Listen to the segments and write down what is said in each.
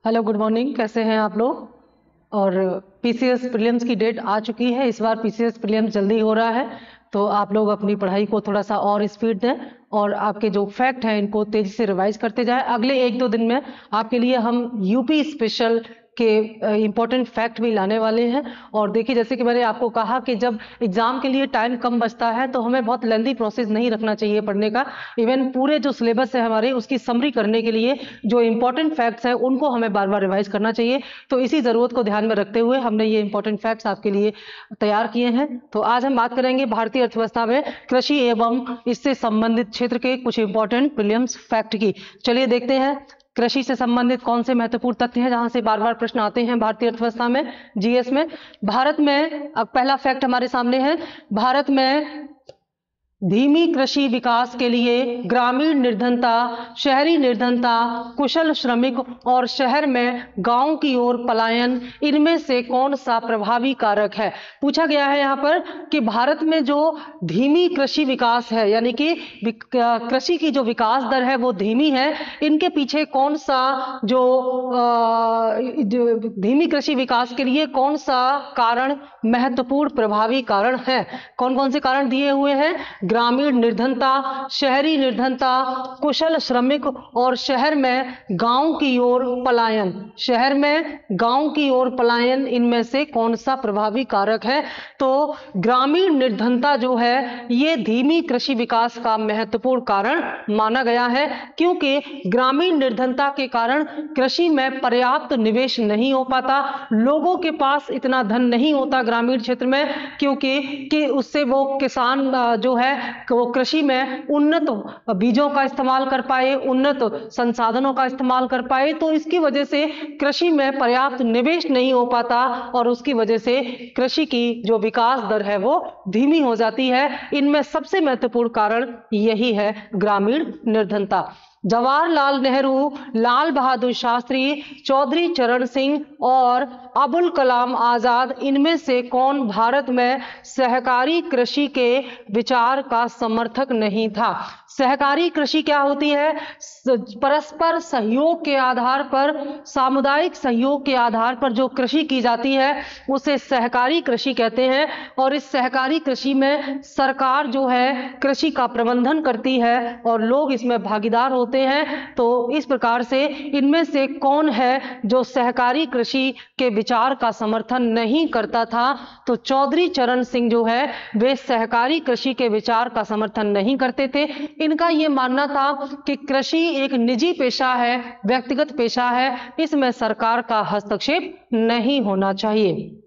Hello, good morning. कैसे हैं आप लोग? और पीसीएस प्रीलिम्स की डेट आ चुकी है। इस बार पीसीएस प्रीलिम्स जल्दी हो रहा है, तो आप लोग अपनी पढ़ाई को थोड़ा सा और स्पीड दें और आपके जो फैक्ट हैं इनको तेजी से रिवाइज करते जाएं। अगले 1-2 दिन में आपके लिए हम यूपी स्पेशल के इम्पोर्टेंट फैक्ट भी लाने वाले हैं। और देखिए, जैसे कि मैंने आपको कहा कि जब एग्जाम के लिए टाइम कम बचता है तो हमें बहुत लेंदी प्रोसेस नहीं रखना चाहिए पढ़ने का। इवन पूरे जो सिलेबस है हमारे, उसकी समरी करने के लिए जो इम्पोर्टेंट फैक्ट्स हैं उनको हमें बार बार रिवाइज करना चाहिए। तो इसी ज़रूरत को ध्यान में रखते हुए हमने ये इम्पोर्टेंट फैक्ट्स आपके लिए तैयार किए हैं। तो आज हम बात करेंगे भारतीय अर्थव्यवस्था में कृषि एवं इससे संबंधित क्षेत्र के कुछ इंपॉर्टेंट प्रीलिम्स फैक्ट की। चलिए देखते हैं कृषि से संबंधित कौन से महत्वपूर्ण तथ्य हैं जहां से बार बार प्रश्न आते हैं भारतीय अर्थव्यवस्था में, जीएस में। भारत में अब पहला फैक्ट हमारे सामने है। भारत में धीमी कृषि विकास के लिए ग्रामीण निर्धनता, शहरी निर्धनता, कुशल श्रमिक और शहर में गांव की ओर पलायन, इनमें से कौन सा प्रभावी कारक है? पूछा गया है यहाँ पर कि भारत में जो धीमी कृषि विकास है, यानी कि कृषि की जो विकास दर है वो धीमी है, इनके पीछे कौन सा जो धीमी कृषि विकास के लिए कौन सा कारण महत्वपूर्ण प्रभावी कारण है? कौन कौन से कारण दिए हुए हैं? ग्रामीण निर्धनता, शहरी निर्धनता, कुशल श्रमिक और शहर में गांव की ओर पलायन। शहर में गांव की ओर पलायन, इनमें से कौन सा प्रभावी कारक है? तो ग्रामीण निर्धनता जो है ये धीमी कृषि विकास का महत्वपूर्ण कारण माना गया है, क्योंकि ग्रामीण निर्धनता के कारण कृषि में पर्याप्त निवेश नहीं हो पाता। लोगों के पास इतना धन नहीं होता ग्रामीण क्षेत्र में, क्योंकि उससे वो किसान जो है वो कृषि में उन्नत बीजों का इस्तेमाल कर पाए, उन्नत संसाधनों का इस्तेमाल कर पाए। तो इसकी वजह से कृषि में पर्याप्त निवेश नहीं हो पाता और उसकी वजह से कृषि की जो विकास दर है वो धीमी हो जाती है। इनमें सबसे महत्वपूर्ण कारण यही है, ग्रामीण निर्धनता। जवाहरलाल नेहरू, लाल बहादुर शास्त्री, चौधरी चरण सिंह और अबुल कलाम आजाद, इनमें से कौन भारत में सहकारी कृषि के विचार का समर्थक नहीं था? सहकारी कृषि क्या होती है? परस्पर सहयोग के आधार पर, सामुदायिक सहयोग के आधार पर जो कृषि की जाती है उसे सहकारी कृषि कहते हैं। और इस सहकारी कृषि में सरकार जो है कृषि का प्रबंधन करती है और लोग इसमें भागीदार होते हैं। तो इस प्रकार से इनमें से कौन है जो सहकारी कृषि के विचार का समर्थन नहीं करता था? तो चौधरी चरण सिंह जो है वे सहकारी कृषि के विचार का समर्थन नहीं करते थे। इनका यह मानना था कि कृषि एक निजी पेशा है, व्यक्तिगत पेशा है, इसमें सरकार का हस्तक्षेप नहीं होना चाहिए।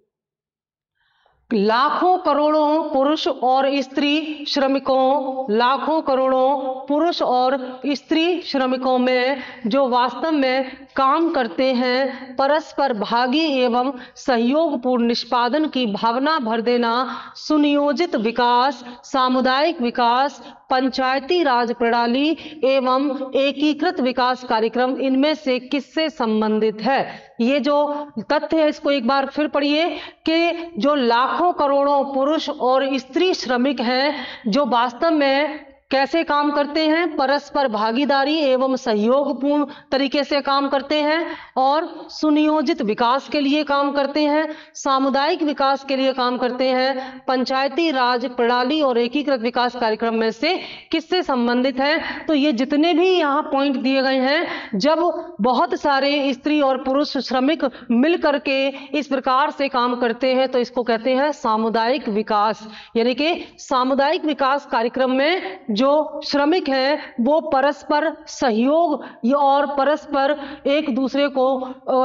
लाखों करोड़ों पुरुष और स्त्री श्रमिकों, लाखों करोड़ों पुरुष और स्त्री श्रमिकों में जो वास्तव में काम करते हैं, परस्पर भागी एवं सहयोगपूर्ण निष्पादन की भावना भर देना, सुनियोजित विकास, सामुदायिक विकास, पंचायती राज प्रणाली एवं एकीकृत विकास कार्यक्रम, इनमें से किससे संबंधित है? ये जो तथ्य है इसको एक बार फिर पढ़िए कि जो लाखों करोड़ों पुरुष और स्त्री श्रमिक हैं जो वास्तव में कैसे काम करते हैं? परस्पर भागीदारी एवं सहयोगपूर्ण तरीके से काम करते हैं और सुनियोजित विकास के लिए काम करते हैं, सामुदायिक विकास के लिए काम करते हैं, पंचायती राज प्रणाली और एकीकृत विकास कार्यक्रम में से किससे संबंधित है? तो ये जितने भी यहाँ पॉइंट दिए गए हैं, जब बहुत सारे स्त्री और पुरुष श्रमिक मिल करके इस प्रकार से काम करते हैं तो इसको कहते हैं सामुदायिक विकास। यानी कि सामुदायिक विकास कार्यक्रम में जो श्रमिक हैं वो परस्पर सहयोग और परस्पर एक दूसरे को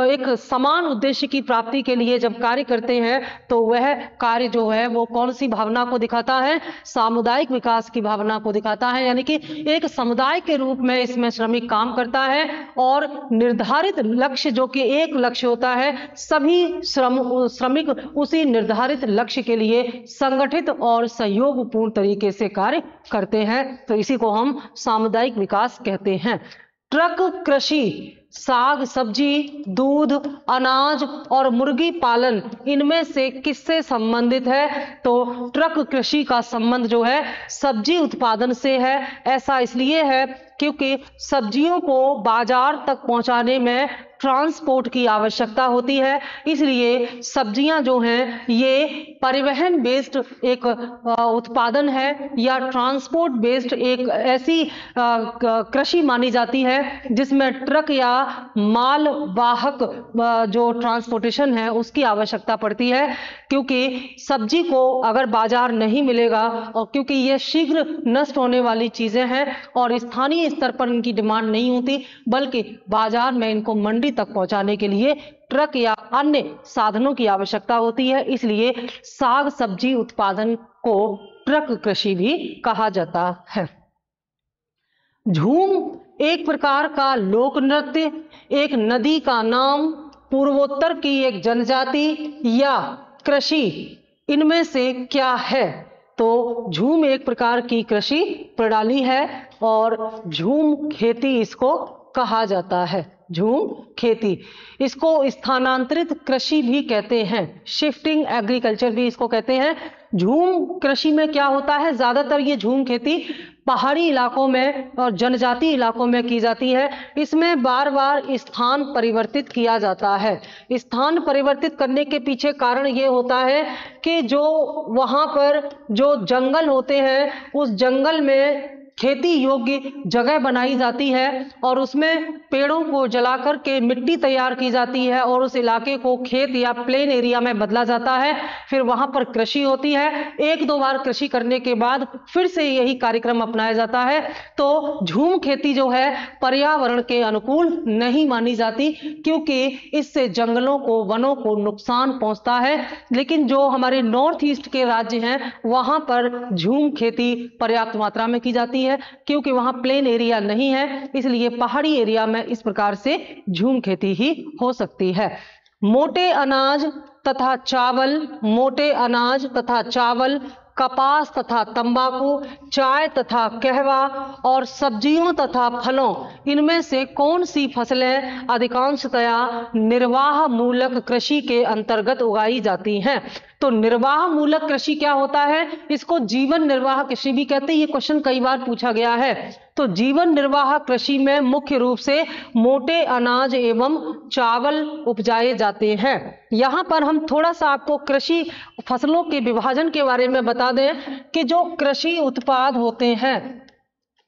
एक समान उद्देश्य की प्राप्ति के लिए जब कार्य करते हैं तो वह कार्य जो है वो कौन सी भावना को दिखाता है? सामुदायिक विकास की भावना को दिखाता है। यानी कि एक समुदाय के रूप में इसमें श्रमिक काम करता है और निर्धारित लक्ष्य, जो कि एक लक्ष्य होता है, सभी श्रमिक उसी निर्धारित लक्ष्य के लिए संगठित और सहयोगपूर्ण तरीके से कार्य करते हैं। तो इसी को हम सामुदायिक विकास कहते हैं। ट्रक कृषि, साग सब्जी, दूध, अनाज और मुर्गी पालन, इनमें से किससे संबंधित है? तो ट्रक कृषि का संबंध जो है सब्जी उत्पादन से है। ऐसा इसलिए है क्योंकि सब्जियों को बाजार तक पहुंचाने में ट्रांसपोर्ट की आवश्यकता होती है। इसलिए सब्जियां जो हैं ये परिवहन बेस्ड एक उत्पादन है या ट्रांसपोर्ट बेस्ड एक ऐसी कृषि मानी जाती है जिसमें ट्रक या माल वाहक जो ट्रांसपोर्टेशन है उसकी आवश्यकता पड़ती है, क्योंकि सब्जी को अगर बाजार नहीं मिलेगा और क्योंकि ये शीघ्र नष्ट होने वाली चीजें हैं और स्थानीय स्तर पर इनकी डिमांड नहीं होती, बल्कि बाजार में इनको मंडी तक पहुंचाने के लिए ट्रक या अन्य साधनों की आवश्यकता होती है। इसलिए साग सब्जी उत्पादन को ट्रक कृषि भी कहा जाता है। झूम एक प्रकार का लोक नृत्य, एक नदी का नाम, पूर्वोत्तर की एक जनजाति या कृषि, इनमें से क्या है? तो झूम एक प्रकार की कृषि प्रणाली है और झूम खेती इसको कहा जाता है। झूम खेती, इसको स्थानांतरित कृषि भी कहते हैं, शिफ्टिंग एग्रीकल्चर भी इसको कहते हैं। झूम कृषि में क्या होता है, ज्यादातर ये झूम खेती पहाड़ी इलाकों में और जनजाति इलाकों में की जाती है। इसमें बार बार स्थान परिवर्तित किया जाता है। स्थान परिवर्तित करने के पीछे कारण ये होता है कि जो वहां पर जो जंगल होते हैं उस जंगल में खेती योग्य जगह बनाई जाती है और उसमें पेड़ों को जला करके मिट्टी तैयार की जाती है और उस इलाके को खेत या प्लेन एरिया में बदला जाता है। फिर वहां पर कृषि होती है। एक दो बार कृषि करने के बाद फिर से यही कार्यक्रम अपनाया जाता है। तो झूम खेती जो है पर्यावरण के अनुकूल नहीं मानी जाती, क्योंकि इससे जंगलों को, वनों को नुकसान पहुंचता है। लेकिन जो हमारे नॉर्थ ईस्ट के राज्य हैं वहां पर झूम खेती पर्याप्त मात्रा में की जाती है, क्योंकि वहां प्लेन एरिया नहीं है, इसलिए पहाड़ी एरिया में इस प्रकार से झूम खेती ही हो सकती है। मोटे अनाज तथा चावल, मोटे अनाज तथा चावल, कपास तथा तंबाकू, चाय तथा कहवा और सब्जियों तथा फलों, इनमें से कौन सी फसलें अधिकांशतया निर्वाह मूलक कृषि के अंतर्गत उगाई जाती हैं? तो निर्वाह मूलक कृषि क्या होता है? इसको जीवन निर्वाह कृषि भी कहते हैं। ये क्वेश्चन कई बार पूछा गया है। तो जीवन निर्वाह कृषि में मुख्य रूप से मोटे अनाज एवं चावल उपजाए जाते हैं। यहाँ पर हम थोड़ा सा आपको कृषि फसलों के विभाजन के बारे में बता दें कि जो कृषि उत्पाद होते हैं,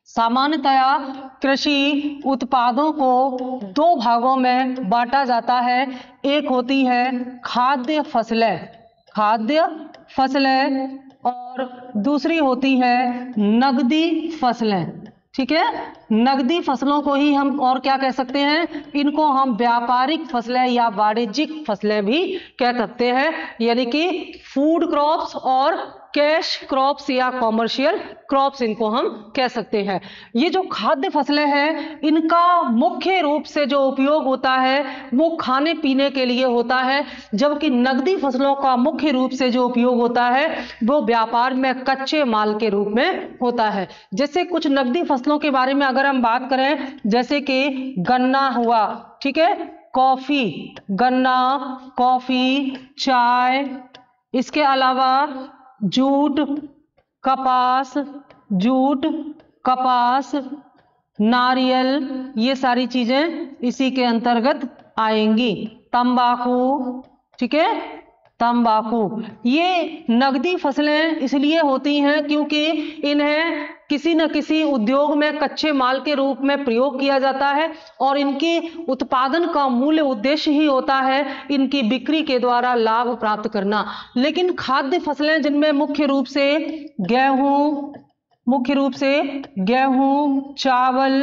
सामान्यतया कृषि उत्पादों को दो भागों में बांटा जाता है। एक होती है खाद्य फसलें, खाद्य फसलें, और दूसरी होती है नगदी फसलें। ठीक है, नगदी फसलों को ही हम और क्या कह सकते हैं? इनको हम व्यापारिक फसलें या वाणिज्यिक फसलें भी कह सकते हैं, यानी कि फूड क्रॉप्स और कैश क्रॉप्स या कॉमर्शियल क्रॉप्स इनको हम कह सकते हैं। ये जो खाद्य फसलें हैं इनका मुख्य रूप से जो उपयोग होता है वो खाने पीने के लिए होता है, जबकि नगदी फसलों का मुख्य रूप से जो उपयोग होता है वो व्यापार में कच्चे माल के रूप में होता है। जैसे कुछ नगदी फसलों के बारे में अगर हम बात करें, जैसे कि गन्ना हुआ, ठीक है, कॉफी, गन्ना, कॉफी, चाय, इसके अलावा जूट, कपास, जूट, कपास, नारियल, ये सारी चीजें इसी के अंतर्गत आएंगी। तंबाकू, ठीक है, तंबाकू, ये नगदी फसलें इसलिए होती हैं क्योंकि इन्हें किसी न किसी उद्योग में कच्चे माल के रूप में प्रयोग किया जाता है और इनके उत्पादन का मूल उद्देश्य ही होता है इनकी बिक्री के द्वारा लाभ प्राप्त करना। लेकिन खाद्य फसलें जिनमें मुख्य रूप से गेहूं, चावल,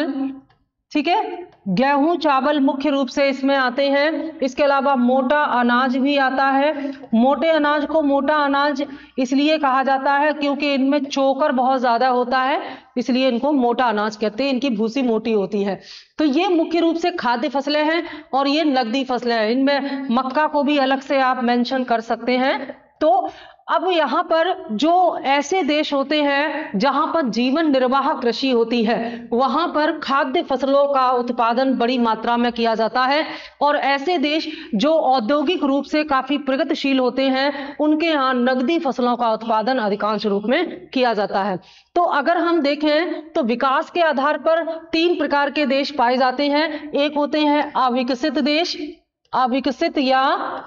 ठीक है, गेहूं चावल मुख्य रूप से इसमें आते हैं। इसके अलावा मोटा अनाज भी आता है। मोटे अनाज को मोटा अनाज इसलिए कहा जाता है क्योंकि इनमें चोकर बहुत ज्यादा होता है, इसलिए इनको मोटा अनाज कहते हैं, इनकी भूसी मोटी होती है। तो ये मुख्य रूप से खाद्य फसलें हैं और ये नगदी फसलें हैं। इनमें मक्का को भी अलग से आप मेंशन कर सकते हैं। तो अब यहाँ पर जो ऐसे देश होते हैं जहां पर जीवन निर्वाह कृषि होती है, वहां पर खाद्य फसलों का उत्पादन बड़ी मात्रा में किया जाता है, और ऐसे देश जो औद्योगिक रूप से काफी प्रगतिशील होते हैं उनके यहाँ नगदी फसलों का उत्पादन अधिकांश रूप में किया जाता है। तो अगर हम देखें तो विकास के आधार पर 3 प्रकार के देश पाए जाते हैं। एक होते हैं अविकसित देश, अविकसित या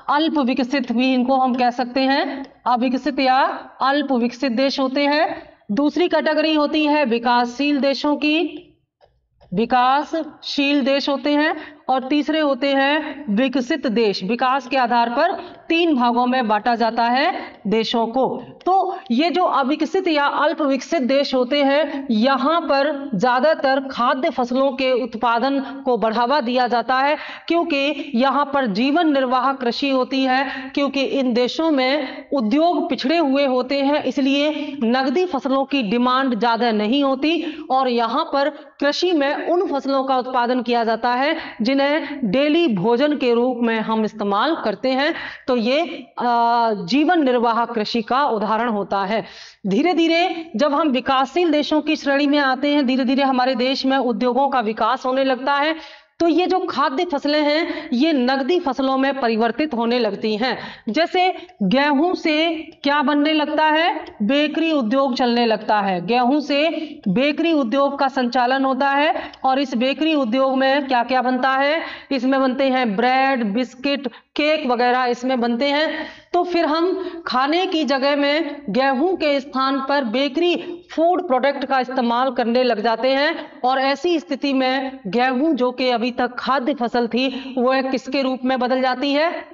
अल्प विकसित भी इनको हम कह सकते हैं, अविकसित या अल्प विकसित देश होते हैं। दूसरी कैटेगरी होती है विकासशील देशों की, विकासशील देश होते हैं, और तीसरे होते हैं विकसित देश। विकास के आधार पर 3 भागों में बांटा जाता है देशों को। तो ये जो अविकसित या अल्प विकसित देश होते हैं, यहाँ पर ज्यादातर खाद्य फसलों के उत्पादन को बढ़ावा दिया जाता है, क्योंकि यहाँ पर जीवन निर्वाह कृषि होती है। क्योंकि इन देशों में उद्योग पिछड़े हुए होते हैं, इसलिए नगदी फसलों की डिमांड ज्यादा नहीं होती, और यहाँ पर कृषि में उन फसलों का उत्पादन किया जाता है जिन्हें डेली भोजन के रूप में हम इस्तेमाल करते हैं। तो ये जीवन निर्वाह कृषि का उदाहरण होता है। धीरे धीरे जब हम विकासशील देशों की श्रेणी में आते हैं, धीरे धीरे हमारे देश में उद्योगों का विकास होने लगता है, तो ये जो खाद्य फसलें हैं ये नगदी फसलों में परिवर्तित होने लगती हैं। जैसे गेहूं से क्या बनने लगता है, बेकरी उद्योग चलने लगता है। गेहूं से बेकरी उद्योग का संचालन होता है, और इस बेकरी उद्योग में क्या क्या बनता है, इसमें बनते हैं ब्रेड, बिस्किट, केक वगैरह इसमें बनते हैं। तो फिर हम खाने की जगह में गेहूं के स्थान पर बेकरी फूड प्रोडक्ट का इस्तेमाल करने लग जाते हैं, और ऐसी स्थिति में गेहूं जो कि अभी तक खाद्य फसल थी वह किसके रूप में बदल जाती है,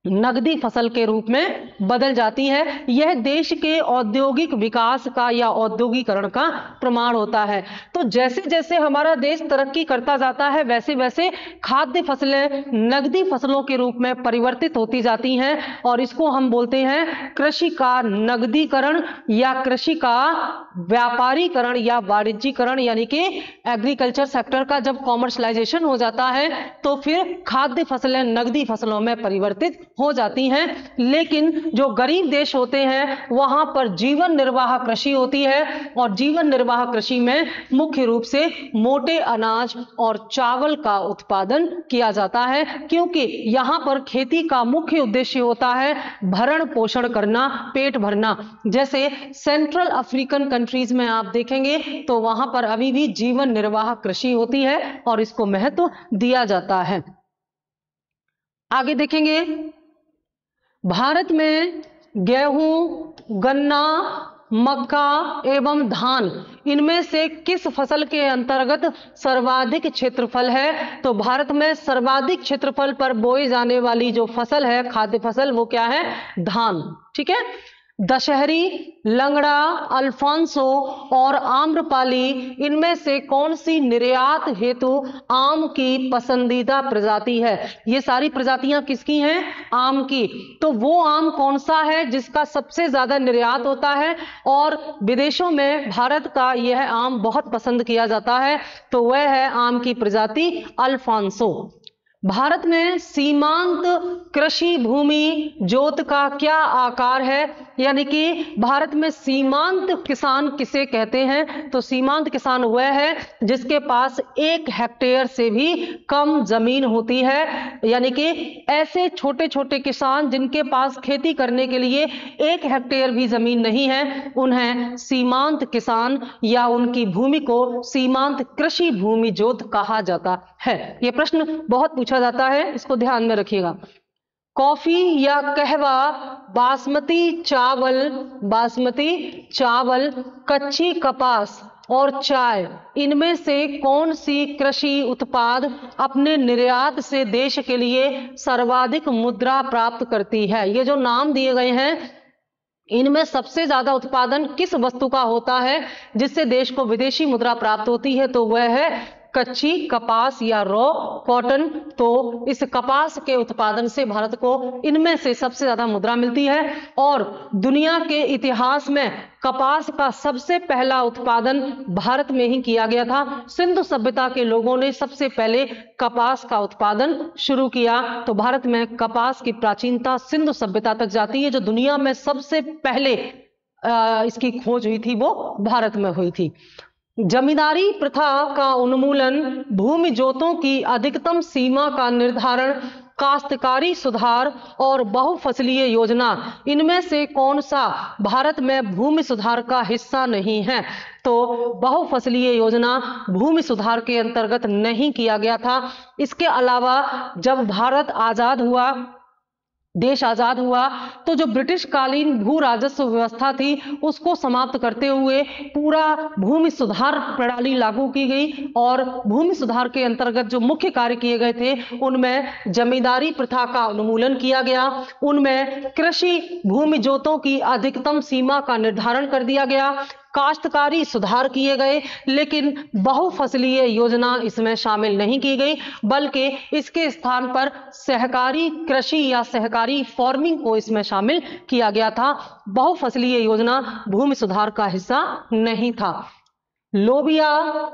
नगदी फसल के रूप में बदल जाती है। यह देश के औद्योगिक विकास का या औद्योगिकरण का प्रमाण होता है। तो जैसे जैसे हमारा देश तरक्की करता जाता है, वैसे वैसे खाद्य फसलें नगदी फसलों के रूप में परिवर्तित होती जाती हैं, और इसको हम बोलते हैं कृषि का नगदीकरण या कृषि का व्यापारीकरण या वाणिज्यीकरण। यानी कि एग्रीकल्चर सेक्टर का जब कॉमर्शलाइजेशन हो जाता है तो फिर खाद्य फसलें नगदी फसलों में परिवर्तित हो जाती हैं। लेकिन जो गरीब देश होते हैं वहां पर जीवन निर्वाह कृषि होती है, और जीवन निर्वाह कृषि में मुख्य रूप से मोटे अनाज और चावल का उत्पादन किया जाता है, क्योंकि यहां पर खेती का मुख्य उद्देश्य होता है भरण पोषण करना, पेट भरना। जैसे सेंट्रल अफ्रीकन कंट्रीज में आप देखेंगे तो वहां पर अभी भी जीवन निर्वाह कृषि होती है और इसको महत्व दिया जाता है। आगे देखेंगे, भारत में गेहूं, गन्ना, मक्का एवं धान, इनमें से किस फसल के अंतर्गत सर्वाधिक क्षेत्रफल है? तो भारत में सर्वाधिक क्षेत्रफल पर बोई जाने वाली जो फसल है, खाद्य फसल, वो क्या है? धान। ठीक है। दशहरी, लंगड़ा, अल्फांसो और आम्रपाली, इनमें से कौन सी निर्यात हेतु आम की पसंदीदा प्रजाति है? ये सारी प्रजातियां किसकी हैं? आम की। तो वो आम कौन सा है जिसका सबसे ज्यादा निर्यात होता है और विदेशों में भारत का यह आम बहुत पसंद किया जाता है? तो वह है आम की प्रजाति अल्फांसो। भारत में सीमांत कृषि भूमि जोत का क्या आकार है? यानी कि भारत में सीमांत किसान किसे कहते हैं? तो सीमांत किसान वह है जिसके पास 1 हेक्टेयर से भी कम जमीन होती है। यानी कि ऐसे छोटे छोटे किसान जिनके पास खेती करने के लिए 1 हेक्टेयर भी जमीन नहीं है, उन्हें सीमांत किसान या उनकी भूमि को सीमांत कृषि भूमि जोत कहा जाता है। यह प्रश्न बहुत पूछा जाता है, इसको ध्यान में रखिएगा। कॉफी या कहवा, बासमती चावल, कच्ची कपास और चाय, इनमें से कौन सी कृषि उत्पाद अपने निर्यात से देश के लिए सर्वाधिक मुद्रा प्राप्त करती है? ये जो नाम दिए गए हैं, इनमें सबसे ज्यादा उत्पादन किस वस्तु का होता है जिससे देश को विदेशी मुद्रा प्राप्त होती है? तो वह है कच्ची कपास या रॉ कॉटन। तो इस कपास के उत्पादन से भारत को इनमें से सबसे ज्यादा मुद्रा मिलती है। और दुनिया के इतिहास में कपास का सबसे पहला उत्पादन भारत में ही किया गया था। सिंधु सभ्यता के लोगों ने सबसे पहले कपास का उत्पादन शुरू किया। तो भारत में कपास की प्राचीनता सिंधु सभ्यता तक जाती है। जो दुनिया में सबसे पहले इसकी खोज हुई थी वो भारत में हुई थी। जमींदारी प्रथा का उन्मूलन, भूमि जोतों की अधिकतम सीमा का निर्धारण, काश्तकारी सुधार और बहुफसलीय योजना, इनमें से कौन सा भारत में भूमि सुधार का हिस्सा नहीं है? तो बहुफसलीय योजना भूमि सुधार के अंतर्गत नहीं किया गया था। इसके अलावा जब भारत आजाद हुआ, देश आजाद हुआ, तो जो ब्रिटिश कालीन भू राजस्व व्यवस्था थी उसको समाप्त करते हुए पूरा भूमि सुधार प्रणाली लागू की गई। और भूमि सुधार के अंतर्गत जो मुख्य कार्य किए गए थे उनमें जमींदारी प्रथा का उन्मूलन किया गया, उनमें कृषि भूमि जोतों की अधिकतम सीमा का निर्धारण कर दिया गया, काश्तकारी सुधार किए गए, लेकिन बहुफसलीय योजना इसमें शामिल नहीं की गई, बल्कि इसके स्थान पर सहकारी कृषि या सहकारी फार्मिंग को इसमें शामिल किया गया था। बहुफसलीय योजना भूमि सुधार का हिस्सा नहीं था। लोबिया,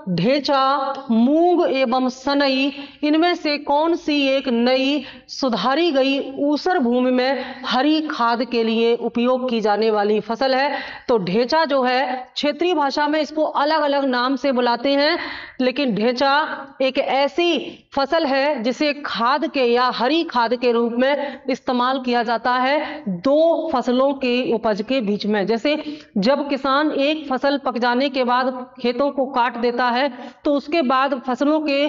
ढेंचा, मूंग एवं सनई, इनमें से कौन सी एक नई सुधारी गई ऊसर भूमि में हरी खाद के लिए उपयोग की जाने वाली फसल है? तो ढेंचा जो है, क्षेत्रीय भाषा में इसको अलग अलग नाम से बुलाते हैं, लेकिन ढेंचा एक ऐसी फसल है जिसे खाद के या हरी खाद के रूप में इस्तेमाल किया जाता है दो फसलों के उपज के बीच में। जैसे जब किसान एक फसल पक जाने के बाद खेतों को काट देता है, तो उसके बाद फसलों के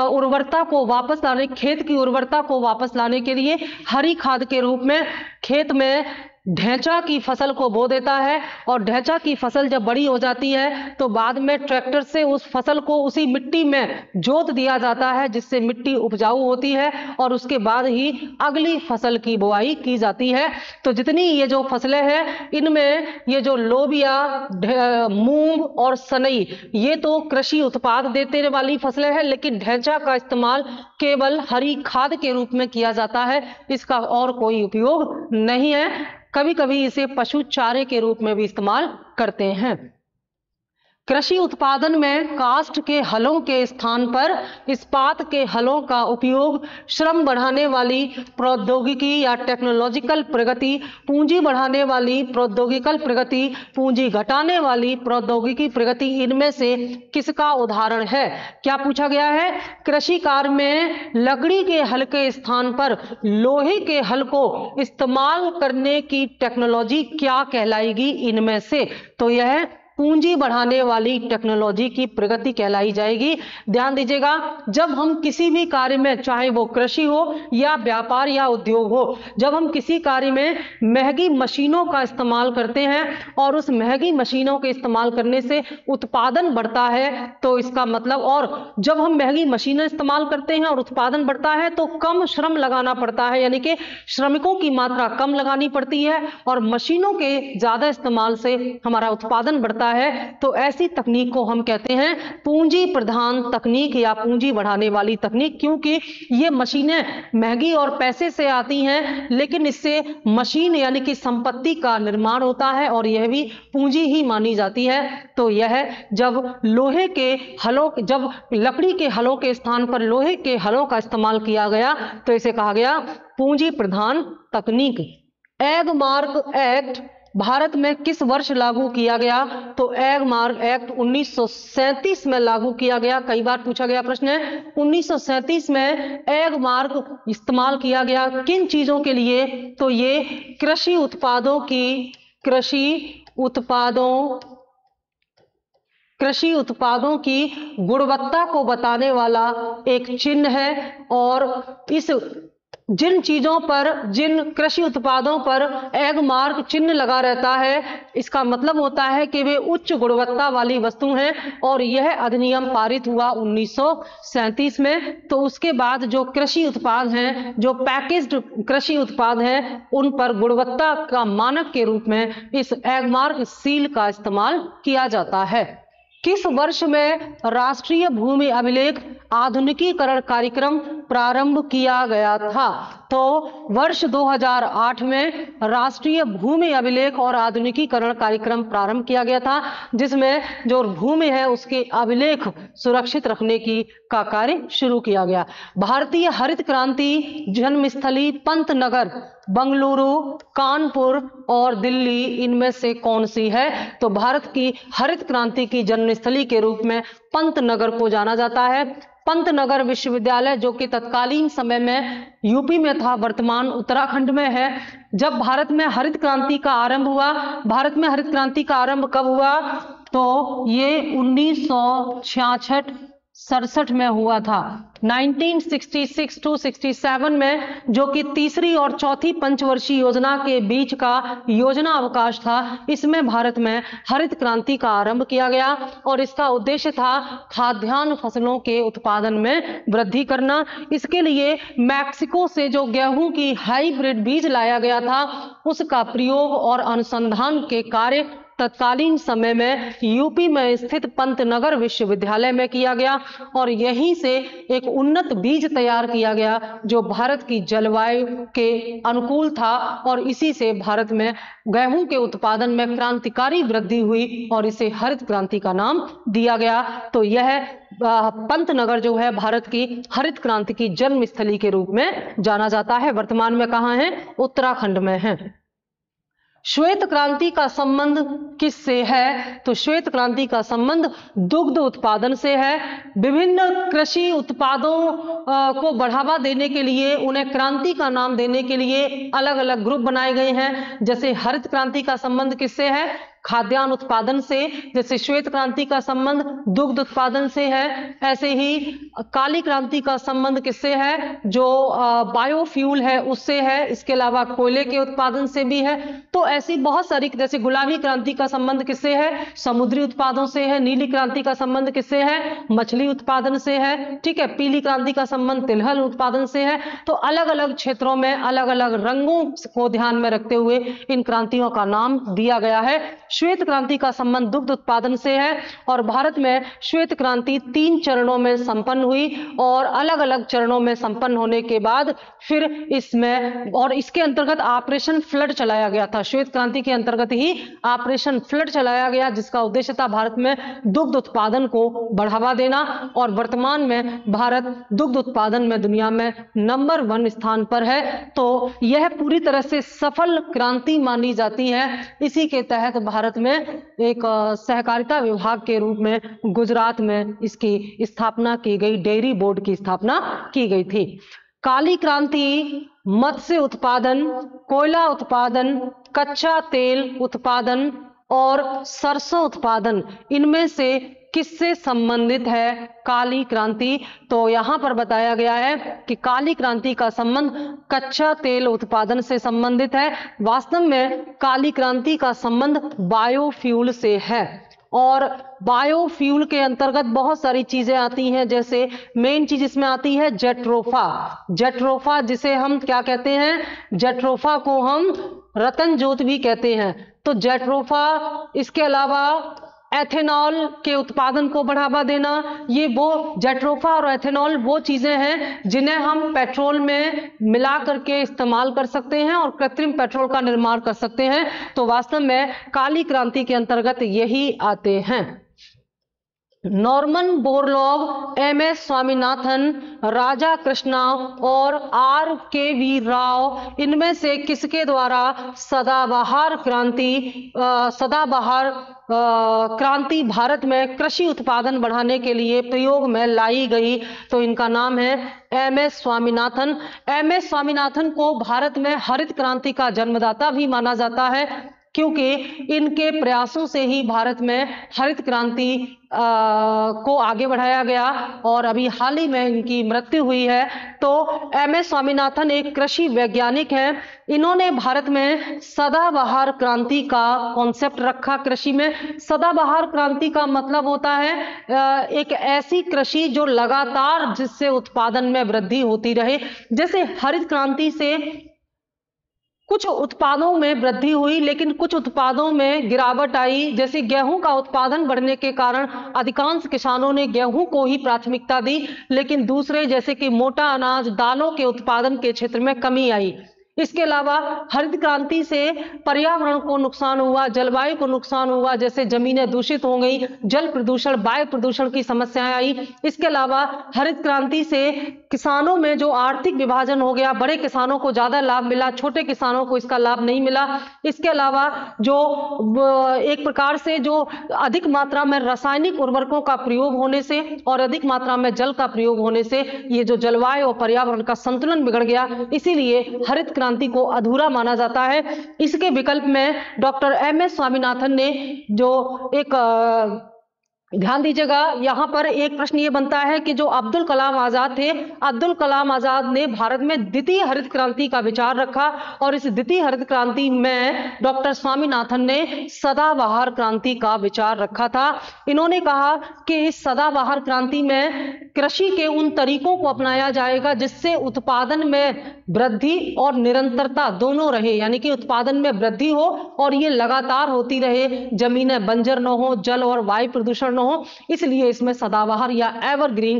उर्वरता को वापस लाने, खेत की उर्वरता को वापस लाने के लिए हरी खाद के रूप में खेत में ढेंचा की फसल को बो देता है। और ढेंचा की फसल जब बड़ी हो जाती है तो बाद में ट्रैक्टर से उस फसल को उसी मिट्टी में जोत दिया जाता है, जिससे मिट्टी उपजाऊ होती है और उसके बाद ही अगली फसल की बुआई की जाती है। तो जितनी ये जो फसलें हैं, इनमें ये जो लोबिया, मूंग और सनई, ये तो कृषि उत्पाद देने वाली फसलें हैं, लेकिन ढेंचा का इस्तेमाल केवल हरी खाद के रूप में किया जाता है, इसका और कोई उपयोग नहीं है। कभी कभी इसे पशु चारे के रूप में भी इस्तेमाल करते हैं। कृषि उत्पादन में कास्ट के हलों के स्थान पर इस्पात के हलों का उपयोग श्रम बढ़ाने वाली प्रौद्योगिकी या टेक्नोलॉजिकल प्रगति, पूंजी बढ़ाने वाली प्रौद्योगिकल प्रगति, पूंजी घटाने वाली प्रौद्योगिकी प्रगति, इनमें से किसका उदाहरण है? क्या पूछा गया है? कृषि कार्य में लकड़ी के हल के स्थान पर लोहे के हल को इस्तेमाल करने की टेक्नोलॉजी क्या कहलाएगी इनमें से? तो यह पूंजी बढ़ाने वाली टेक्नोलॉजी की प्रगति कहलाई जाएगी। ध्यान दीजिएगा, जब हम किसी भी कार्य में, चाहे वो कृषि हो या व्यापार या उद्योग हो, जब हम किसी कार्य में महंगी मशीनों का इस्तेमाल करते हैं और उस महंगी मशीनों के इस्तेमाल करने से उत्पादन बढ़ता है, तो इसका मतलब, और जब हम महंगी मशीनें इस्तेमाल करते हैं और उत्पादन बढ़ता है तो कम श्रम लगाना पड़ता है, यानी कि श्रमिकों की मात्रा कम लगानी पड़ती है और मशीनों के ज्यादा इस्तेमाल से हमारा उत्पादन बढ़ता है। तो ऐसी तकनीक को हम कहते हैं पूंजी प्रधान तकनीक या पूंजी बढ़ाने वाली तकनीक, क्योंकि ये मशीनें महंगी और पैसे से आती हैं, लेकिन इससे मशीन यानी कि संपत्ति का निर्माण होता है और यह भी पूंजी ही मानी जाती है। तो यह जब लोहे के हलों, जब लकड़ी के हलों के स्थान पर लोहे के हलों का इस्तेमाल किया गया तो इसे कहा गया पूंजी प्रधान तकनीक। एगमार्क एक्ट भारत में किस वर्ष लागू किया गया? तो एगमार्क एक्ट 1937 में लागू किया गया। कई बार पूछा गया प्रश्न है, 1937 में एगमार्क इस्तेमाल किया गया किन चीजों के लिए? तो ये कृषि उत्पादों की गुणवत्ता को बताने वाला एक चिन्ह है। और इस जिन चीजों पर, जिन कृषि उत्पादों पर एगमार्क चिन्ह लगा रहता है, इसका मतलब होता है कि वे उच्च गुणवत्ता वाली वस्तु हैं। और यह अधिनियम पारित हुआ 1937 में। तो उसके बाद जो कृषि उत्पाद हैं, जो पैकेज्ड कृषि उत्पाद हैं, उन पर गुणवत्ता का मानक के रूप में इस एगमार्क सील का इस्तेमाल किया जाता है। किस वर्ष में राष्ट्रीय भूमि अभिलेख आधुनिकीकरण कार्यक्रम प्रारंभ किया गया था? तो वर्ष 2008 में राष्ट्रीय भूमि अभिलेख और आधुनिकीकरण कार्यक्रम प्रारंभ किया गया था, जिसमें जो भूमि है उसके अभिलेख सुरक्षित रखने की का कार्य शुरू किया गया। भारतीय हरित क्रांति जन्मस्थली पंतनगर, बंगलुरु, कानपुर और दिल्ली, इनमें से कौन सी है? तो भारत की हरित क्रांति की जन्मस्थली के रूप में पंतनगर को जाना जाता है। पंतनगर विश्वविद्यालय, जो कि तत्कालीन समय में यूपी में था, वर्तमान उत्तराखंड में है। जब भारत में हरित क्रांति का आरंभ हुआ, भारत में हरित क्रांति का आरंभ कब हुआ? तो ये 1966-67 में हुआ था। 1966 to 67 में, जो कि तीसरी और चौथी पंचवर्षीय योजना के बीच का योजना अवकाश था, इसमें भारत में हरित क्रांति का आरंभ किया गया और इसका उद्देश्य था खाद्यान्न फसलों के उत्पादन में वृद्धि करना। इसके लिए मैक्सिको से जो गेहूं की हाइब्रिड बीज लाया गया था, उसका प्रयोग और अनुसंधान के कार्य तत्कालीन समय में यूपी में स्थित पंतनगर विश्वविद्यालय में किया गया और यहीं से एक उन्नत बीज तैयार किया गया जो भारत की जलवायु के अनुकूल था और इसी से भारत में गेहूं के उत्पादन में क्रांतिकारी वृद्धि हुई और इसे हरित क्रांति का नाम दिया गया। तो यह पंतनगर जो है भारत की हरित क्रांति की जन्मस्थली के रूप में जाना जाता है। वर्तमान में कहाँ है? उत्तराखंड में है। श्वेत क्रांति का संबंध किससे है? तो श्वेत क्रांति का संबंध दुग्ध उत्पादन से है। विभिन्न कृषि उत्पादों को बढ़ावा देने के लिए, उन्हें क्रांति का नाम देने के लिए अलग अलग ग्रुप बनाए गए हैं। जैसे हरित क्रांति का संबंध किससे है? खाद्यान्न उत्पादन से। जैसे श्वेत क्रांति का संबंध दुग्ध उत्पादन से है, ऐसे ही काली क्रांति का संबंध किससे है? जो बायोफ्यूल है उससे है। इसके अलावा कोयले के उत्पादन से भी है। तो ऐसी बहुत सारी, जैसे गुलाबी क्रांति का संबंध किससे है? समुद्री उत्पादों से है। नीली क्रांति का संबंध किससे है? मछली उत्पादन से है। ठीक है। पीली क्रांति का संबंध तिलहन उत्पादन से है। तो अलग अलग क्षेत्रों में अलग अलग रंगों को ध्यान में रखते हुए इन क्रांतियों का नाम दिया गया है। श्वेत क्रांति का संबंध दुग्ध उत्पादन से है और भारत में श्वेत क्रांति 3 चरणों में संपन्न हुई और अलग अलग चरणों में संपन्न होने के बाद फिर इसमें और इसके अंतर्गत ऑपरेशन फ्लड चलाया गया था। श्वेत क्रांति के अंतर्गत ही ऑपरेशन फ्लड चलाया गया, जिसका उद्देश्य था भारत में दुग्ध उत्पादन को बढ़ावा देना और वर्तमान में भारत दुग्ध उत्पादन में दुनिया में नंबर 1 स्थान पर है। तो यह पूरी तरह से सफल क्रांति मानी जाती है। इसी के तहत भारत में एक सहकारिता विभाग के रूप में गुजरात में इसकी स्थापना की गई, डेयरी बोर्ड की स्थापना की गई थी। काली क्रांति मत्स्य उत्पादन, कोयला उत्पादन, कच्चा तेल उत्पादन और सरसों उत्पादन, इनमें से किससे संबंधित है काली क्रांति? तो यहां पर बताया गया है कि काली क्रांति का संबंध कच्चा तेल उत्पादन से संबंधित है। वास्तव में काली क्रांति का संबंध बायोफ्यूल से है और बायोफ्यूल के अंतर्गत बहुत सारी चीजें आती हैं। जैसे मेन चीज इसमें आती है जेट्रोफा। जेट्रोफा जिसे हम क्या कहते हैं? जेट्रोफा को हम रतन ज्योत भी कहते हैं। तो जेट्रोफा, इसके अलावा एथेनॉल के उत्पादन को बढ़ावा देना, ये वो जेट्रोफा और एथेनॉल वो चीजें हैं जिन्हें हम पेट्रोल में मिला करके इस्तेमाल कर सकते हैं और कृत्रिम पेट्रोल का निर्माण कर सकते हैं। तो वास्तव में काली क्रांति के अंतर्गत यही आते हैं। Norman Borlaug, M S. Swaminathan, Raja Krishna और R.K.V. राव, इनमें से किसके द्वारा सदाबहार क्रांति भारत में कृषि उत्पादन बढ़ाने के लिए प्रयोग में लाई गई? तो इनका नाम है एम.एस. स्वामीनाथन। एम.एस. स्वामीनाथन को भारत में हरित क्रांति का जन्मदाता भी माना जाता है, क्योंकि इनके प्रयासों से ही भारत में हरित क्रांति को आगे बढ़ाया गया और अभी हाल ही में इनकी मृत्यु हुई है। तो एम.एस. स्वामीनाथन एक कृषि वैज्ञानिक हैं। इन्होंने भारत में सदाबहार क्रांति का कॉन्सेप्ट रखा। कृषि में सदाबहार क्रांति का मतलब होता है एक ऐसी कृषि जो लगातार, जिससे उत्पादन में वृद्धि होती रहे। जैसे हरित क्रांति से कुछ उत्पादों में वृद्धि हुई लेकिन कुछ उत्पादों में गिरावट आई। जैसे गेहूं का उत्पादन बढ़ने के कारण अधिकांश किसानों ने गेहूं को ही प्राथमिकता दी, लेकिन दूसरे जैसे कि मोटा अनाज, दालों के उत्पादन के क्षेत्र में कमी आई। इसके अलावा हरित क्रांति से पर्यावरण को नुकसान हुआ, जलवायु को नुकसान हुआ, जैसे जमीनें दूषित हो गई, जल प्रदूषण, वायु प्रदूषण की समस्याएं आई। इसके अलावा हरित क्रांति से किसानों में जो आर्थिक विभाजन हो गया, बड़े किसानों को ज्यादा लाभ मिला, छोटे किसानों को इसका लाभ नहीं मिला। इसके अलावा जो एक प्रकार से जो अधिक मात्रा में रासायनिक उर्वरकों का प्रयोग होने से और अधिक मात्रा में जल का प्रयोग होने से ये जो जलवायु और पर्यावरण का संतुलन बिगड़ गया, इसीलिए हरित क्रांति को अधूरा माना जाता है। इसके विकल्प में डॉक्टर एम.एस. स्वामीनाथन ने जो एक ध्यान दीजिएगा, यहां पर एक प्रश्न ये बनता है कि जो अब्दुल कलाम आजाद थे, अब्दुल कलाम आजाद ने भारत में द्वितीय हरित क्रांति का विचार रखा और इस द्वितीय हरित क्रांति में डॉक्टर स्वामीनाथन ने सदाबहार क्रांति का विचार रखा था। इन्होंने कहा कि इस सदाबहार क्रांति में कृषि के उन तरीकों को अपनाया जाएगा जिससे उत्पादन में वृद्धि और निरंतरता दोनों रहे, यानी कि उत्पादन में वृद्धि हो और ये लगातार होती रहे, जमीनें बंजर न हो, जल और वायु प्रदूषण हो। इसलिए इसमें सदाबहार या एवरग्रीन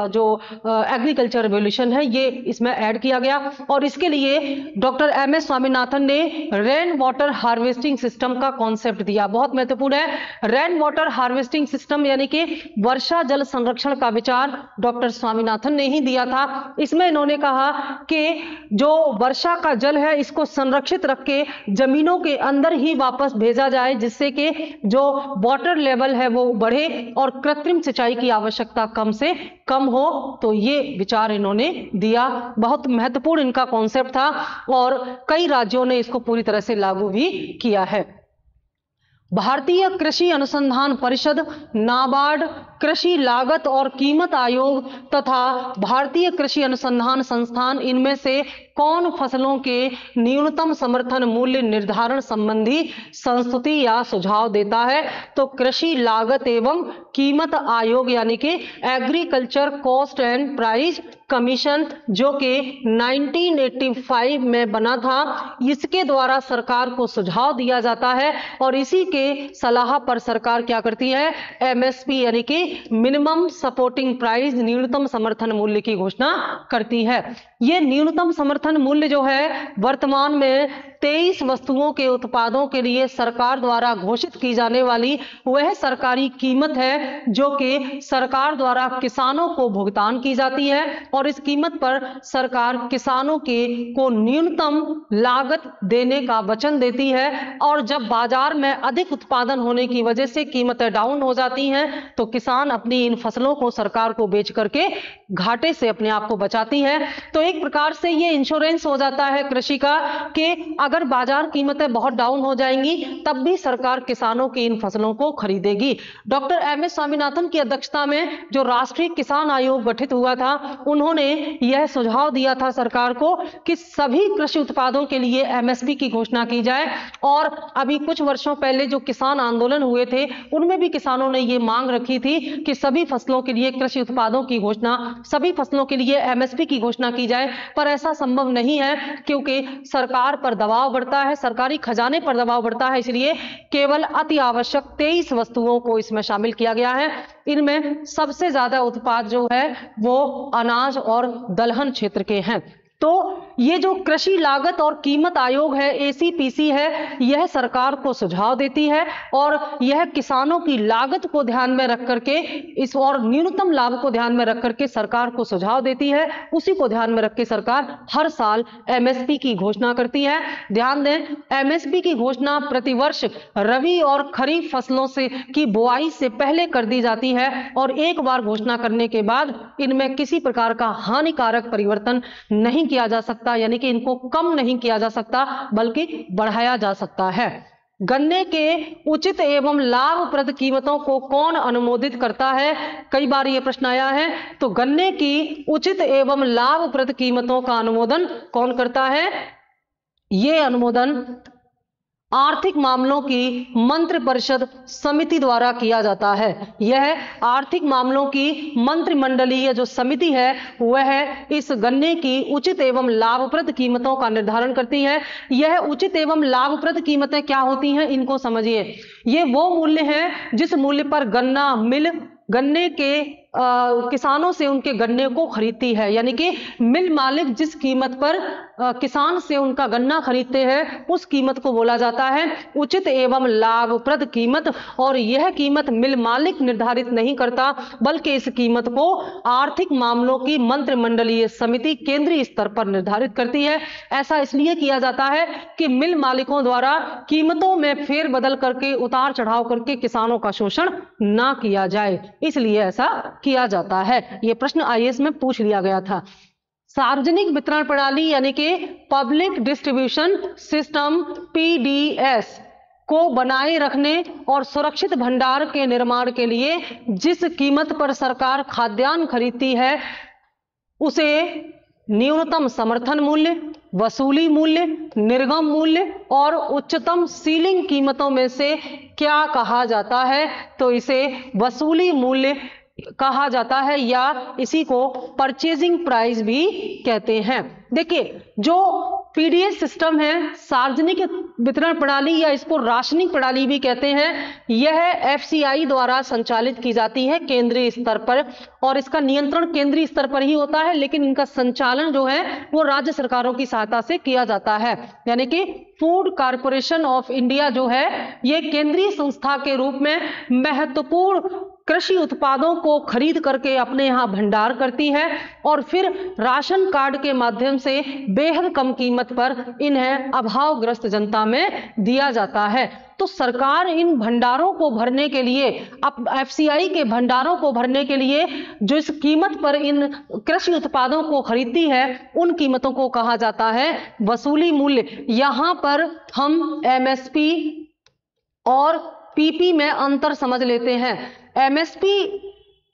जो एग्रीकल्चर रेवोल्यूशन है ये इसमें ऐड किया गया। और इसके लिए डॉक्टर एम.एस. स्वामीनाथन ने रेन वाटर हार्वेस्टिंग सिस्टम का कॉन्सेप्ट दिया, बहुत महत्वपूर्ण है। रेन वाटर हार्वेस्टिंग सिस्टम यानी कि वर्षा जल संरक्षण का विचार डॉक्टर स्वामीनाथन ने ही दिया था। इसमें इन्होंने कहा कि जो वर्षा का जल है इसको संरक्षित रख के जमीनों के अंदर ही वापस भेजा जाए, जिससे कि जो वाटर लेवल है वो बढ़े और कृत्रिम सिंचाई की आवश्यकता कम से कम हो। तो ये विचार इन्होंने दिया, बहुत महत्वपूर्ण इनका कॉन्सेप्ट था और कई राज्यों ने इसको पूरी तरह से लागू भी किया है। भारतीय कृषि अनुसंधान परिषद, नाबार्ड, कृषि लागत और कीमत आयोग तथा भारतीय कृषि अनुसंधान संस्थान इनमें से कौन फसलों के न्यूनतम समर्थन मूल्य निर्धारण संबंधी संस्तुति या सुझाव देता है? तो कृषि लागत एवं कीमत आयोग यानी कि agriculture cost and price commission, जो कि 1985 में बना था, इसके द्वारा सरकार को सुझाव दिया जाता है और इसी के सलाह पर सरकार क्या करती है? एमएसपी यानी कि मिनिमम सपोर्टिंग प्राइस, न्यूनतम समर्थन मूल्य की घोषणा करती है। यह न्यूनतम समर्थन मूल्य जो है वर्तमान में 23 वस्तुओं के उत्पादों के लिए सरकार द्वारा घोषित की जाने वाली वह सरकारी कीमत है जो कि सरकार द्वारा किसानों को भुगतान की जाती है और इस कीमत पर सरकार किसानों को न्यूनतम लागत देने का वचन देती है। और जब बाजार में अधिक उत्पादन होने की वजह से कीमतें डाउन हो जाती हैं तो किसान अपनी इन फसलों को सरकार को बेच करके घाटे से अपने आप को बचाती है। तो एक प्रकार से ये इंश्योरेंस हो जाता है कृषि का कि अगर बाजार कीमतें बहुत डाउन हो जाएंगी तब भी सरकार किसानों की इन फसलों को खरीदेगी। Doctor M S. स्वामीनाथन की अध्यक्षता में जो राष्ट्रीय किसान आयोग गठित हुआ था, उन्होंने यह सुझाव दिया था सरकार को कि सभी कृषि उत्पादों के लिए एमएसपी की घोषणा की जाए। और अभी कुछ वर्षों पहले जो किसान आंदोलन हुए थे उनमें भी किसानों ने यह मांग रखी थी कि सभी फसलों के लिए कृषि उत्पादों की घोषणा, सभी फसलों के लिए एमएसपी की घोषणा की जाए, पर ऐसा संभव नहीं है क्योंकि सरकार पर दबाव बढ़ता है, सरकारी खजाने पर दबाव बढ़ता है। इसलिए केवल अति आवश्यक 23 वस्तुओं को इसमें शामिल किया गया है। इनमें सबसे ज्यादा उत्पाद जो है वो अनाज और दलहन क्षेत्र के हैं। तो ये जो कृषि लागत और कीमत आयोग है, एसीपीसी है, यह सरकार को सुझाव देती है और यह किसानों की लागत को ध्यान में रख करके इस और न्यूनतम लाभ को ध्यान में रख करके सरकार को सुझाव देती है। उसी को ध्यान में रख के सरकार हर साल एमएसपी की घोषणा करती है। ध्यान दें, एमएसपी की घोषणा प्रतिवर्ष रबी और खरीफ फसलों से की बुआई से पहले कर दी जाती है और एक बार घोषणा करने के बाद इनमें किसी प्रकार का हानिकारक परिवर्तन नहीं किया जा सकता, यानी कि इनको कम नहीं किया जा सकता बल्कि बढ़ाया जा सकता है। गन्ने के उचित एवं लाभप्रद कीमतों को कौन अनुमोदित करता है? कई बार यह प्रश्न आया है। तो गन्ने की उचित एवं लाभप्रद कीमतों का अनुमोदन कौन करता है? यह अनुमोदन आर्थिक मामलों की मंत्रिपरिषद समिति द्वारा किया जाता है। यह आर्थिक मामलों की मंत्रिमंडलीय जो समिति है वह इस गन्ने की उचित एवं लाभप्रद कीमतों का निर्धारण करती है। यह उचित एवं लाभप्रद कीमतें क्या होती हैं, इनको समझिए। ये वो मूल्य हैं जिस मूल्य पर गन्ना मिल गन्ने के किसानों से उनके गन्ने को खरीदती है, यानी कि मिल मालिक जिस कीमत पर किसान से उनका गन्ना खरीदते हैं उस कीमत को बोला जाता है उचित एवं लाभप्रद कीमत। और यह कीमत मिल मालिक निर्धारित नहीं करता, बल्कि इस कीमत को आर्थिक मामलों की मंत्रिमंडलीय समिति केंद्रीय स्तर पर निर्धारित करती है। ऐसा इसलिए किया जाता है कि मिल मालिकों द्वारा कीमतों में फेरबदल करके, उतार चढ़ाव करके किसानों का शोषण ना किया जाए, इसलिए ऐसा किया जाता है। यह प्रश्न आईएएस में पूछ लिया गया था। सार्वजनिक वितरण प्रणाली यानी कि पब्लिक डिस्ट्रीब्यूशन सिस्टम पीडीएस को बनाए रखने और सुरक्षित भंडार के निर्माण के लिए जिस कीमत पर सरकार खाद्यान्न खरीदती है उसे न्यूनतम समर्थन मूल्य, वसूली मूल्य, निर्गम मूल्य और उच्चतम सीलिंग कीमतों में से क्या कहा जाता है, तो इसे वसूली मूल्य कहा जाता है या इसी को परचेजिंग प्राइस भी कहते हैं। देखिए, जो पीडीएस सिस्टम है, सार्वजनिक वितरण प्रणाली या इसको राशनिंग प्रणाली भी कहते हैं, यह एफसीआई द्वारा संचालित की जाती है केंद्रीय स्तर पर, और इसका नियंत्रण केंद्रीय स्तर पर ही होता है, लेकिन इनका संचालन जो है वो राज्य सरकारों की सहायता से किया जाता है। यानी कि फूड कॉर्पोरेशन ऑफ इंडिया जो है ये केंद्रीय संस्था के रूप में महत्वपूर्ण कृषि उत्पादों को खरीद करके अपने यहाँ भंडार करती है और फिर राशन कार्ड के माध्यम से बेहद कम कीमत पर इन्हें अभावग्रस्त जनता में दिया जाता है। तो सरकार इन भंडारों को भरने के लिए, अब एफसीआई के भंडारों को भरने के लिए जो इस कीमत पर इन कृषि उत्पादों को खरीदती है उन कीमतों को कहा जाता है वसूली मूल्य। यहां पर हम एमएसपी और पीपी में अंतर समझ लेते हैं। एमएसपी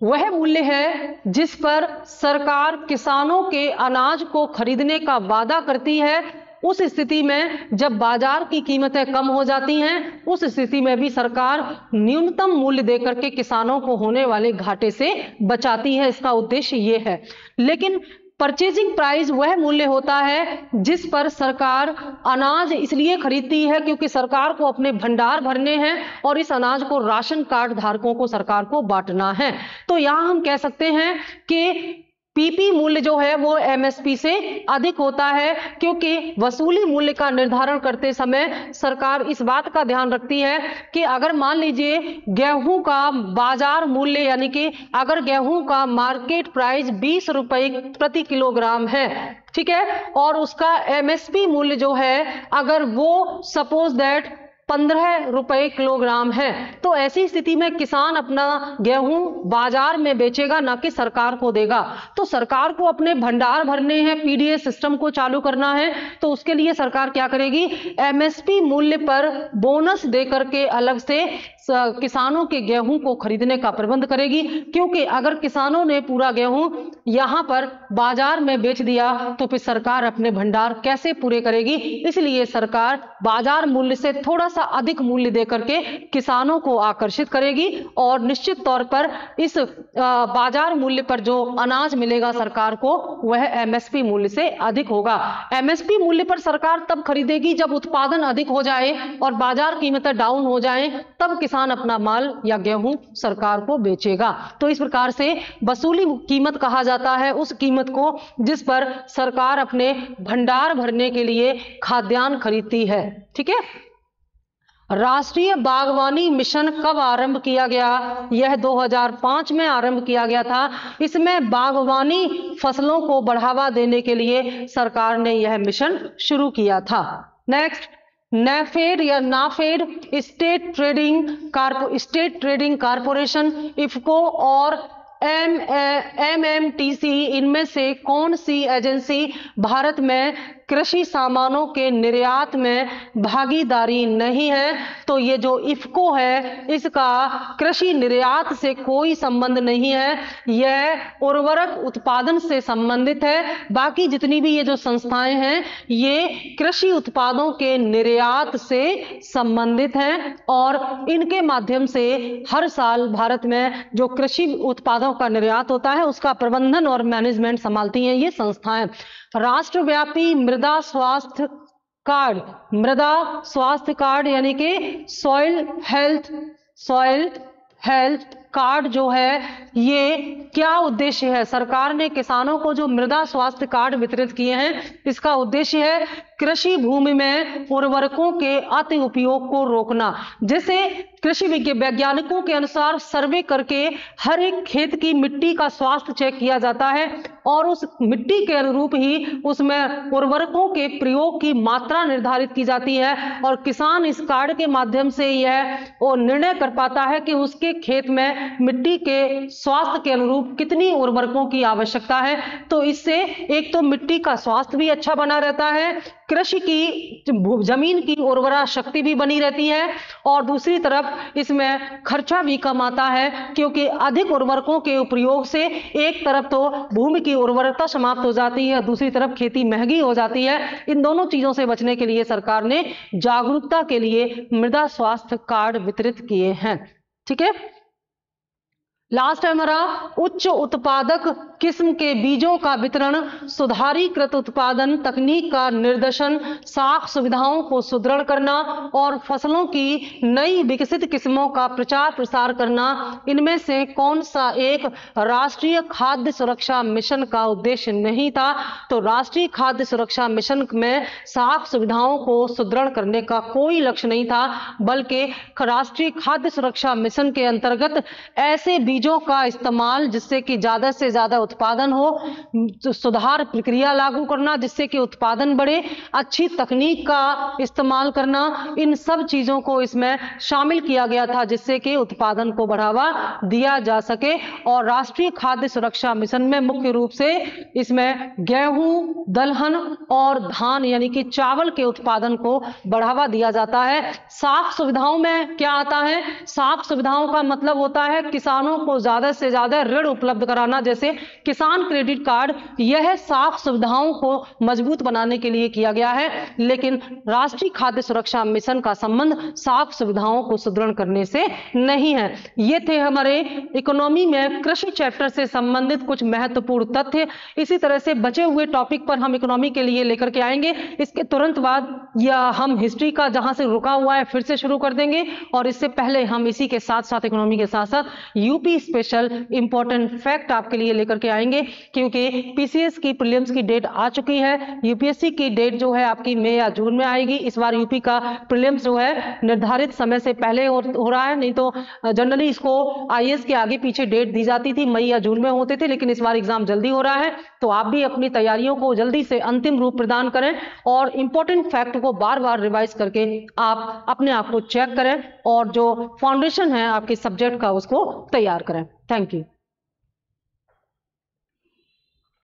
वह मूल्य है जिस पर सरकार किसानों के अनाज को खरीदने का वादा करती है। उस स्थिति में जब बाजार की कीमतें कम हो जाती हैं, उस स्थिति में भी सरकार न्यूनतम मूल्य देकर के किसानों को होने वाले घाटे से बचाती है। इसका उद्देश्य ये है। लेकिन परचेजिंग प्राइस वह मूल्य होता है जिस पर सरकार अनाज इसलिए खरीदती है क्योंकि सरकार को अपने भंडार भरने हैं और इस अनाज को राशन कार्ड धारकों को सरकार को बांटना है। तो यहां हम कह सकते हैं कि पीपी मूल्य जो है वो एमएसपी से अधिक होता है, क्योंकि वसूली मूल्य का निर्धारण करते समय सरकार इस बात का ध्यान रखती है कि अगर मान लीजिए गेहूं का बाजार मूल्य, यानी कि अगर गेहूं का मार्केट प्राइस 20 रुपए प्रति किलोग्राम है, ठीक है, और उसका एमएसपी मूल्य जो है अगर वो सपोज दैट 15 रुपए किलोग्राम है, तो ऐसी स्थिति में किसान अपना गेहूं बाजार में बेचेगा, ना कि सरकार को देगा। तो सरकार को अपने भंडार भरने हैं, पीडीएस सिस्टम को चालू करना है, तो उसके लिए सरकार क्या करेगी, एमएसपी मूल्य पर बोनस देकर के अलग से किसानों के गेहूं को खरीदने का प्रबंध करेगी। क्योंकि अगर किसानों ने पूरा गेहूं यहां पर बाजार में बेच दिया तो फिर सरकार अपने भंडार कैसे पूरे करेगी, इसलिए सरकार बाजार मूल्य से थोड़ा सा अधिक मूल्य देकर के किसानों को आकर्षित करेगी और निश्चित तौर पर इस बाजार मूल्य पर जो अनाज मिलेगा सरकार को वह एमएसपी मूल्य से अधिक होगा। एमएसपी मूल्य पर सरकार तब खरीदेगी जब उत्पादन अधिक हो जाए और बाजार कीमतें डाउन हो जाएं, तब किसान अपना माल या गेहूं सरकार को बेचेगा। तो इस प्रकार से वसूली कीमत कहा जाता है उस कीमत को जिस पर सरकार अपने भंडार भरने के लिए खाद्यान्न खरीदती है। ठीक है। राष्ट्रीय बागवानी मिशन कब आरंभ किया गया? यह 2005 में आरंभ किया गया था। इसमें बागवानी फसलों को बढ़ावा देने के लिए सरकार ने यह मिशन शुरू किया था। नेक्स्ट, नेफेड या NAFED, state trading corporation, IFFCO और एमएमटीसी, इनमें से कौन सी एजेंसी भारत में कृषि सामानों के निर्यात में भागीदारी नहीं है। तो ये जो इफको है इसका कृषि निर्यात से कोई संबंध नहीं है, यह उर्वरक उत्पादन से संबंधित है। बाकी जितनी भी ये जो संस्थाएं हैं ये कृषि उत्पादों के निर्यात से संबंधित हैं और इनके माध्यम से हर साल भारत में जो कृषि उत्पादों का निर्यात होता है उसका प्रबंधन और मैनेजमेंट संभालती हैं ये संस्थाएं। राष्ट्रव्यापी मृदा स्वास्थ्य कार्ड यानी कि सॉइल हेल्थ कार्ड जो है ये क्या उद्देश्य है? सरकार ने किसानों को जो मृदा स्वास्थ्य कार्ड वितरित किए हैं इसका उद्देश्य है कृषि भूमि में उर्वरकों के अति उपयोग को रोकना। जैसे कृषि वैज्ञानिकों के अनुसार सर्वे करके हर एक खेत की मिट्टी का स्वास्थ्य चेक किया जाता है और उस मिट्टी के अनुरूप ही उसमें उर्वरकों के प्रयोग की मात्रा निर्धारित की जाती है और किसान इस कार्ड के माध्यम से यह वो निर्णय कर पाता है कि उसके खेत में मिट्टी के स्वास्थ्य के अनुरूप कितनी उर्वरकों की आवश्यकता है। तो इससे एक तो मिट्टी का स्वास्थ्य भी अच्छा बना रहता है, कृषि की जमीन की उर्वरा शक्ति भी बनी रहती है और दूसरी तरफ इसमें खर्चा भी कम आता है, क्योंकि अधिक उर्वरकों के प्रयोग से एक तरफ तो भूमि की उर्वरता समाप्त हो जाती है, दूसरी तरफ खेती महंगी हो जाती है। इन दोनों चीजों से बचने के लिए सरकार ने जागरूकता के लिए मृदा स्वास्थ्य कार्ड वितरित किए हैं। ठीक है, लास्ट है हमारा उच्च उत्पादक किस्म के बीजों का वितरण, सुधारीकृत उत्पादन तकनीक का निर्देशन, साख सुविधाओं को सुदृढ़ करना और फसलों की नई विकसित किस्मों का प्रचार प्रसार करना। इनमें से कौन सा एक राष्ट्रीय खाद्य सुरक्षा मिशन का उद्देश्य नहीं था? तो राष्ट्रीय खाद्य सुरक्षा मिशन में साख सुविधाओं को सुदृढ़ करने का कोई लक्ष्य नहीं था, बल्कि राष्ट्रीय खाद्य सुरक्षा मिशन के अंतर्गत ऐसे बीजों का इस्तेमाल जिससे कि ज्यादा से ज्यादा उत्पादन हो, सुधार प्रक्रिया लागू करना जिससे कि उत्पादन बढ़े, अच्छी तकनीक का इस्तेमाल करना, इन सब चीजों को इसमें शामिल किया गया था जिससे कि उत्पादन को बढ़ावा दिया जा सके। और राष्ट्रीय खाद्य सुरक्षा मिशन में मुख्य रूप से इसमें गेहूं, दलहन और धान यानी कि चावल के उत्पादन को बढ़ावा दिया जाता है। साख सुविधाओं में क्या आता है? साख सुविधाओं का मतलब होता है किसानों को ज्यादा से ज्यादा ऋण उपलब्ध कराना, जैसे किसान क्रेडिट कार्ड। यह साख सुविधाओं को मजबूत बनाने के लिए किया गया है, लेकिन राष्ट्रीय खाद्य सुरक्षा मिशन का संबंध साख सुविधाओं को सुदृढ़ करने से नहीं है। ये थे हमारे इकोनॉमी में कृषि चैप्टर से संबंधित कुछ महत्वपूर्ण तथ्य। इसी तरह से बचे हुए टॉपिक पर हम इकोनॉमी के लिए लेकर के आएंगे। इसके तुरंत बाद या हम हिस्ट्री का जहां से रुका हुआ है फिर से शुरू कर देंगे, और इससे पहले हम इसी के साथ साथ इकोनॉमी के साथ साथ यूपी स्पेशल इंपॉर्टेंट फैक्ट आपके लिए लेकर के आएंगे, क्योंकि पीसीएस की प्रीलिम्स की डेट आ चुकी है। यूपीएससी की डेट जो है आपकी मई या जून में आएगी। इस बार यूपी का प्रीलिम्स जो है निर्धारित समय से पहले हो रहा है, नहीं तो जनरली इसको आईएएस के आगे पीछे डेट दी जाती थी, मई या जून में होते थे, लेकिन इस बार एग्जाम जल्दी हो रहा है। तो आप भी अपनी तैयारियों को जल्दी से अंतिम रूप प्रदान करें और इंपॉर्टेंट फैक्ट को बार बार रिवाइज करके आप अपने आप को चेक करें और जो फाउंडेशन है आपके सब्जेक्ट का उसको तैयार करें। Thank you.